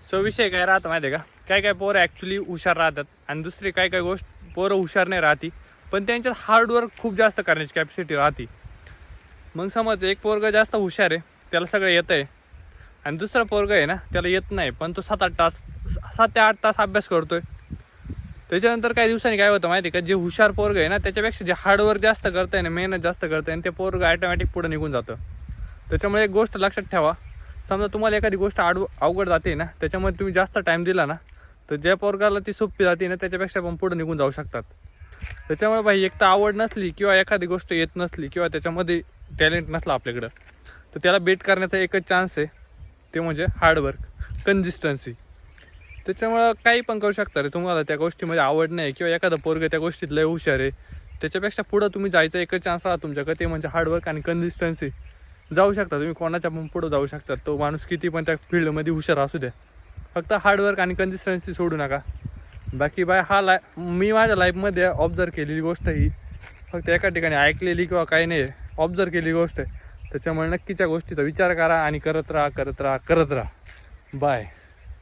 So विषय काय राहतं माहिती आहे का, काय काय पोरं ॲक्च्युली हुशार राहतात आणि दुसरी काय काय गोष्ट पोरं हुशार नाही राहती, पण त्यांच्यात हार्डवर्क खूप जास्त करण्याची कॅपॅसिटी राहते. मग समज एक पोरगं जास्त हुशार आहे, त्याला सगळं येतं आहे, आणि दुसरा पोरगं आहे ना त्याला येत नाही, पण तो 7 ते 8 तास अभ्यास करतोय. त्याच्यानंतर काही दिवसांनी काय होतं माहिती आहे का, जे हुशार पोरगं आहे ना त्याच्यापेक्षा जे हार्डवर्क जास्त करतं आहे ना, मेहनत जास्त करतं आहे, आणि ते पोरगं ॲटोमॅटिक पुढे निघून जातं. त्याच्यामुळे एक गोष्ट लक्षात ठेवा, समजा तुम्हाला एखादी गोष्ट अवघड जाते ना, त्याच्यामध्ये तुम्ही जास्त टाईम दिला ना, तर ज्या पोरगाला ती सोपी जाते ना त्याच्यापेक्षा पण पुढे निघून जाऊ शकतात. त्याच्यामुळे भाई, एक तर आवड नसली किंवा एखादी गोष्ट येत नसली किंवा त्याच्यामध्ये टॅलेंट नसलं आपल्याकडं, तर त्याला बेट करण्याचा एकच चान्स आहे, ते म्हणजे हार्डवर्क, कन्सिस्टन्सी. त्याच्यामुळं काही पण करू शकता रे. तुम्हाला त्या गोष्टीमध्ये आवड नाही किंवा एखादं पोरगं त्या गोष्टीत लय हुशार आहे, त्याच्यापेक्षा पुढं तुम्ही जायचं एकच चान्स राहा तुमच्याकडे, ते म्हणजे हार्डवर्क आणि कन्सिस्टन्सी. जाऊ शकता तुम्ही, कोणाच्या पण पुढं जाऊ शकता. तो माणूस किती पण त्या फील्डमध्ये हुशार असू द्या, फक्त हार्डवर्क आणि कन्सिस्टन्सी सोडू नका. बाकी बाय मी माझ्या लाईफमध्ये ऑब्झर्व केलेली गोष्ट ही फक्त एका ठिकाणी ऐकलेली किंवा काही नाही, ऑब्झर्व केलेली गोष्ट आहे. त्याच्यामुळे नक्कीच्या गोष्टीचा विचार करा आणि करत राहा. बाय.